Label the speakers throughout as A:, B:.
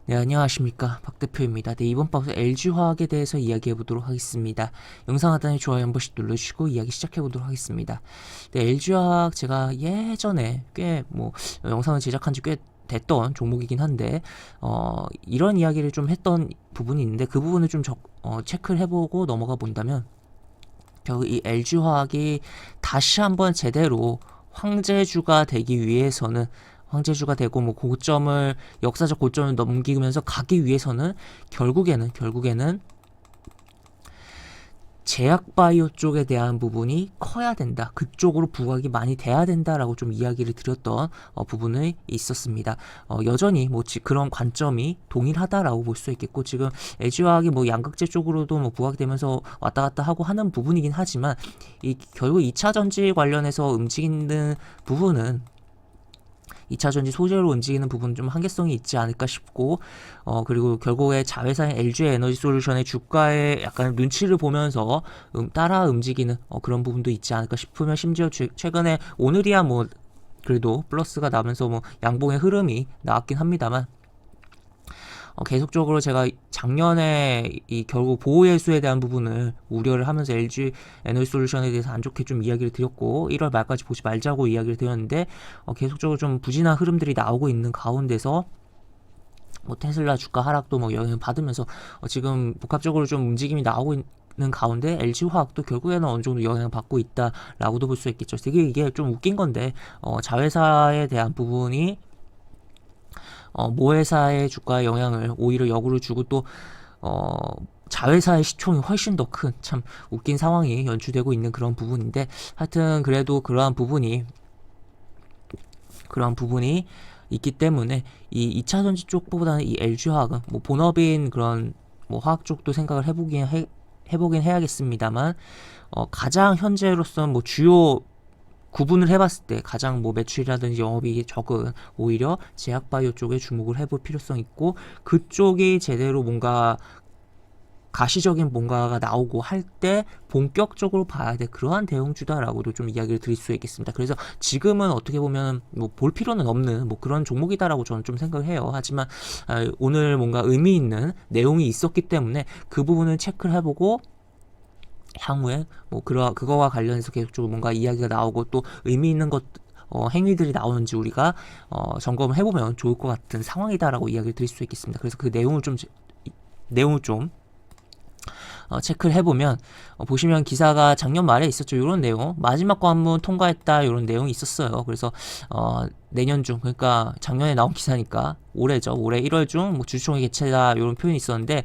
A: 네, 안녕하십니까. 박 대표입니다. 네, 이번 방송 LG화학에 대해서 이야기해 보도록 하겠습니다. 영상 하단에 좋아요 한 번씩 눌러주시고 이야기 시작해 보도록 하겠습니다. 네, LG화학 제가 예전에 꽤 영상을 제작한 지 꽤 됐던 종목이긴 한데 이런 이야기를 좀 했던 부분이 있는데 그 부분을 좀 체크를 해보고 넘어가 본다면 결국 이 LG화학이 다시 한번 제대로 황제주가 되기 위해서는 황제주가 되고 고점을 역사적 고점을 넘기면서 가기 위해서는 결국에는 제약바이오 쪽에 대한 부분이 커야 된다. 그쪽으로 부각이 많이 돼야 된다라고 좀 이야기를 드렸던 부분이 있었습니다. 여전히 그런 관점이 동일하다라고 볼 수 있겠고 지금 LG화학이 양극재 쪽으로도 부각되면서 왔다 갔다 하고 하는 부분이긴 하지만 결국 2차 전지 관련해서 움직이는 부분은 2차 전지 소재로 움직이는 부분 좀 한계성이 있지 않을까 싶고 그리고 결국에 자회사인 LG 에너지 솔루션의 주가에 약간 눈치를 보면서 따라 움직이는 그런 부분도 있지 않을까 싶으며 심지어 최근에 오늘이야 그래도 플러스가 나면서 양봉의 흐름이 나왔긴 합니다만 계속적으로 제가 작년에 결국 보호예수에 대한 부분을 우려를 하면서 LG 에너지 솔루션에 대해서 안 좋게 좀 이야기를 드렸고 1월 말까지 보지 말자고 이야기를 드렸는데 계속적으로 좀 부진한 흐름들이 나오고 있는 가운데서 테슬라 주가 하락도 영향을 받으면서 지금 복합적으로 좀 움직임이 나오고 있는 가운데 LG화학도 결국에는 어느 정도 영향을 받고 있다라고도 볼 수 있겠죠. 되게 이게 좀 웃긴 건데 자회사에 대한 부분이 모회사의 주가에 영향을 오히려 역으로 주고 또 자회사의 시총이 훨씬 더 큰 참 웃긴 상황이 연출되고 있는 그런 부분인데 하여튼 그래도 그러한 부분이 있기 때문에 이 2차 전지 쪽보다는 이 LG화학은 본업인 그런 화학 쪽도 생각을 해보긴 해야겠습니다만 가장 현재로서는 주요 구분을 해봤을 때 가장 매출이라든지 영업이익이 적은 오히려 제약바이오 쪽에 주목을 해볼 필요성이 있고 그쪽이 제대로 뭔가 가시적인 뭔가가 나오고 할 때 본격적으로 봐야 될 그러한 대형주다라고도 좀 이야기를 드릴 수 있겠습니다. 그래서 지금은 어떻게 보면 볼 필요는 없는 그런 종목이다라고 저는 좀 생각을 해요. 하지만 오늘 뭔가 의미 있는 내용이 있었기 때문에 그 부분을 체크를 해보고 향후에 그거와 관련해서 계속적으로 뭔가 이야기가 나오고 또 의미 있는 것 행위들이 나오는지 우리가 점검을 해보면 좋을 것 같은 상황이다라고 이야기를 드릴 수 있겠습니다. 그래서 그 내용을 좀 체크를 해보면 보시면 기사가 작년 말에 있었죠. 이런 내용 마지막 관문 통과했다 이런 내용이 있었어요. 그래서 내년 중 그러니까 작년에 나온 기사니까 올해죠. 올해 1월 중 주주총회 개최다 이런 표현이 있었는데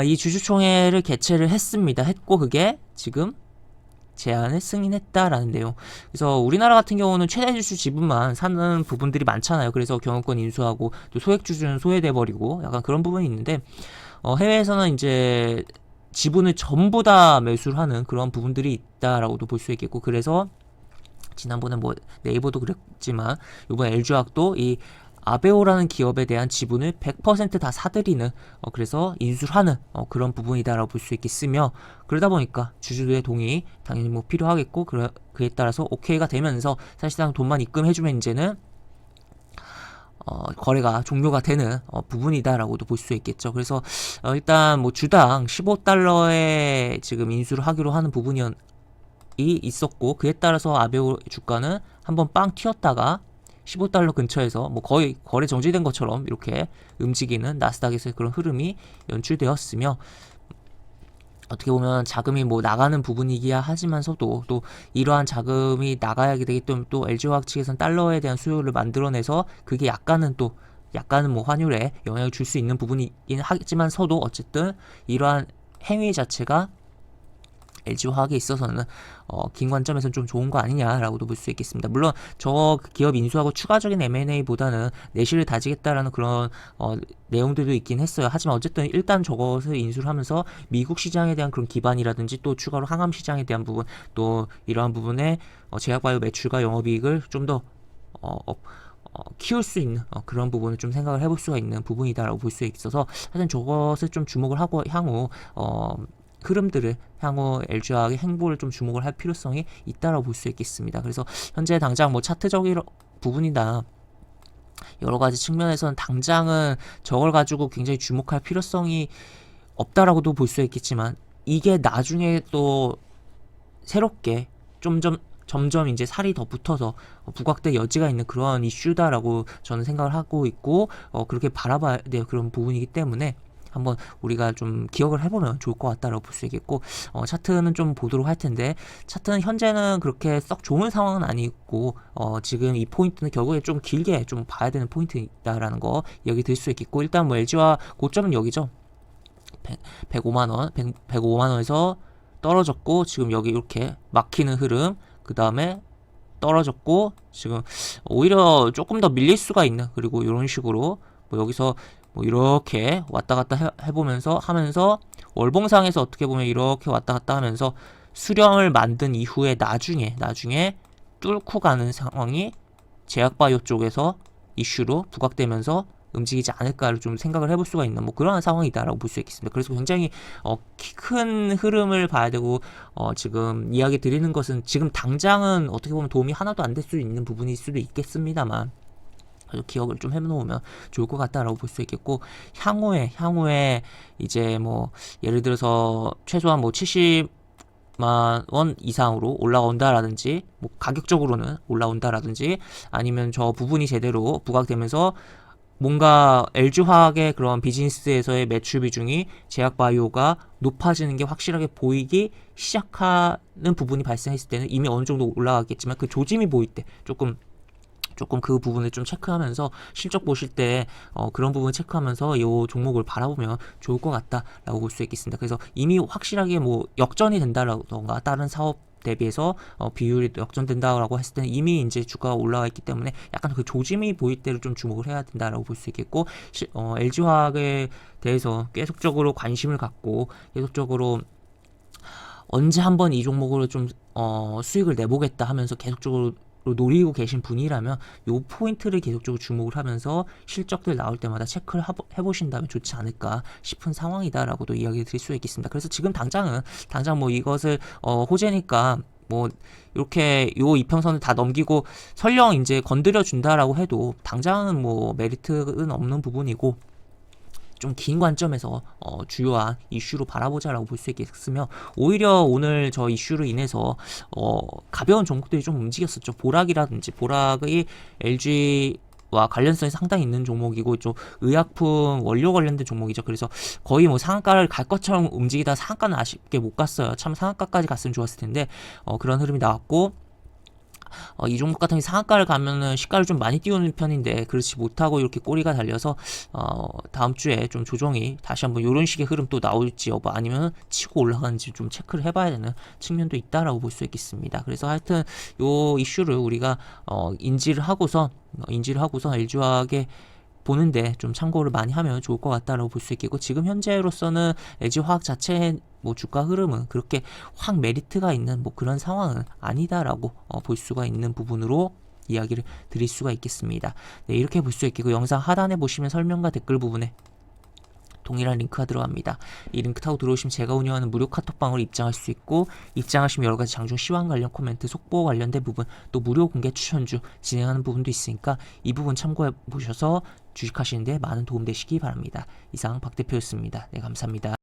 A: 이 주주총회를 개최를 했고 그게 지금 제안을 승인했다라는 내용. 그래서 우리나라 같은 경우는 최대 주주 지분만 사는 부분들이 많잖아요. 그래서 경영권 인수하고 또 소액 주주는 소외돼 버리고 약간 그런 부분이 있는데 해외에서는 이제 지분을 전부 다 매수를 하는 그런 부분들이 있다라고도 볼 수 있겠고 그래서 지난번에 네이버도 그랬지만 이번 LG화학도 이 아베오라는 기업에 대한 지분을 100%다 사들이는 그래서 인수를 하는 그런 부분이다라고 볼 수 있겠으며 그러다 보니까 주주들의 동의 당연히 필요하겠고 그에 따라서 오케이가 되면서 사실상 돈만 입금해주면 이제는 거래가 종료가 되는 부분이다라고도 볼 수 있겠죠. 그래서 일단 주당 15달러에 지금 인수를 하기로 하는 부분이 있었고 그에 따라서 아베오 주가는 한번 빵 튀었다가 15달러 근처에서 거의 거래 정지된 것처럼 이렇게 움직이는 나스닥에서의 그런 흐름이 연출되었으며 어떻게 보면 자금이 나가는 부분이기야 하지만서도 또 이러한 자금이 나가야 되기 때문에 또 LG화학 측에서는 달러에 대한 수요를 만들어내서 그게 약간은 환율에 영향을 줄 수 있는 부분이긴 하지만서도 어쨌든 이러한 행위 자체가 LG화학에 있어서는 긴 관점에서는 좀 좋은 거 아니냐라고도 볼 수 있겠습니다. 물론 저 기업 인수하고 추가적인 M&A보다는 내실을 다지겠다라는 그런 내용들도 있긴 했어요. 하지만 어쨌든 일단 저것을 인수를 하면서 미국 시장에 대한 그런 기반이라든지 또 추가로 항암 시장에 대한 부분 또 이러한 부분에 제약바이오 매출과 영업이익을 좀 더 키울 수 있는 그런 부분을 좀 생각을 해볼 수가 있는 부분이다라고 볼 수 있어서 하여튼 저것을 좀 주목을 하고 향후 흐름들을 향후 LG화학의 행보를 좀 주목을 할 필요성이 있다라고 볼 수 있겠습니다. 그래서 현재 당장 차트적인 부분이나 여러 가지 측면에서는 당장은 저걸 가지고 굉장히 주목할 필요성이 없다라고도 볼 수 있겠지만, 이게 나중에 또 새롭게 점점 이제 살이 더 붙어서 부각될 여지가 있는 그런 이슈다라고 저는 생각을 하고 있고, 그렇게 바라봐야 될 그런 부분이기 때문에 한번 우리가 좀 기억을 해보면 좋을 것 같다라고 볼 수 있겠고, 차트는 좀 보도록 할 텐데, 차트는 현재는 그렇게 썩 좋은 상황은 아니고, 지금 이 포인트는 결국에 좀 길게 좀 봐야 되는 포인트다라는 거 이야기 드릴 수 있겠고, 일단 뭐 LG와 고점은 여기죠. 105만원, 105만원에서 떨어졌고, 지금 여기 이렇게 막히는 흐름, 그 다음에 떨어졌고, 지금 오히려 조금 더 밀릴 수가 있는, 그리고 이런 식으로 뭐 여기서 뭐 이렇게 왔다 갔다 해보면서 하면서, 월봉상에서 어떻게 보면 이렇게 왔다 갔다 하면서 수렴을 만든 이후에 나중에 뚫고 가는 상황이 제약바이오 쪽에서 이슈로 부각되면서 움직이지 않을까를 좀 생각을 해볼 수가 있는 뭐 그러한 상황이다라고 볼 수 있겠습니다. 그래서 굉장히 큰 흐름을 봐야 되고, 지금 이야기 드리는 것은 지금 당장은 어떻게 보면 도움이 하나도 안 될 수 있는 부분일 수도 있겠습니다만, 그래서 기억을 좀 해놓으면 좋을 것 같다라고 볼 수 있겠고, 향후에 이제 뭐 예를 들어서 최소한 뭐 70만 원 이상으로 올라온다라든지, 뭐 가격적으로는 올라온다라든지, 아니면 저 부분이 제대로 부각되면서 뭔가 LG화학의 그런 비즈니스에서의 매출 비중이 제약바이오가 높아지는 게 확실하게 보이기 시작하는 부분이 발생했을 때는 이미 어느 정도 올라가겠지만, 그 조짐이 보일 때 조금 그 부분을 좀 체크하면서 실적 보실 때 그런 부분 체크하면서 이 종목을 바라보면 좋을 것 같다라고 볼 수 있겠습니다. 그래서 이미 확실하게 뭐 역전이 된다라던가 다른 사업 대비해서 비율이 역전된다라고 했을 때는 이미 이제 주가가 올라와 있기 때문에 약간 그 조짐이 보일 때를 좀 주목을 해야 된다라고 볼 수 있겠고, LG화학에 대해서 계속적으로 관심을 갖고 계속적으로 언제 한번 이 종목으로 좀 수익을 내보겠다 하면서 계속적으로 노리고 계신 분이라면 요 포인트를 계속적으로 주목을 하면서 실적들 나올 때마다 체크를 해보신다면 좋지 않을까 싶은 상황이다라고도 이야기 드릴 수 있겠습니다. 그래서 지금 당장 뭐 이것을 호재니까 뭐 이렇게 요 이평선을 다 넘기고 설령 이제 건드려 준다라고 해도 당장은 뭐 메리트는 없는 부분이고, 좀 긴 관점에서 주요한 이슈로 바라보자라고 볼 수 있겠으며, 오히려 오늘 저 이슈로 인해서 가벼운 종목들이 좀 움직였었죠. 보락의 LG와 관련성이 상당히 있는 종목이고, 좀 의약품 원료 관련된 종목이죠. 그래서 거의 뭐 상한가를 갈 것처럼 움직이다 상한가는 아쉽게 못 갔어요. 참 상한가까지 갔으면 좋았을 텐데 그런 흐름이 나왔고, 이 종목 같은 경우 상한가를 가면은 시가를 좀 많이 띄우는 편인데 그렇지 못하고 이렇게 꼬리가 달려서 다음 주에 좀 조정이 다시 한번 이런 식의 흐름 또 나올지 여부, 아니면 치고 올라가는지 좀 체크를 해봐야 되는 측면도 있다라고 볼 수 있겠습니다. 그래서 하여튼 요 이슈를 우리가 인지를 하고서 LG화학에 보는데 좀 참고를 많이 하면 좋을 것 같다라고 볼 수 있겠고, 지금 현재로서는 LG화학 자체의 뭐 주가 흐름은 그렇게 확 메리트가 있는 뭐 그런 상황은 아니다라고 볼 수가 있는 부분으로 이야기를 드릴 수가 있겠습니다. 네, 이렇게 볼 수 있겠고, 영상 하단에 보시면 설명과 댓글 부분에 동일한 링크가 들어갑니다. 이 링크 타고 들어오시면 제가 운영하는 무료 카톡방으로 입장할 수 있고, 입장하시면 여러가지 장중 시황 관련 코멘트, 속보 관련된 부분, 또 무료 공개 추천주 진행하는 부분도 있으니까 이 부분 참고해 보셔서 주식하시는데 많은 도움 되시기 바랍니다. 이상 박 대표였습니다. 네, 감사합니다.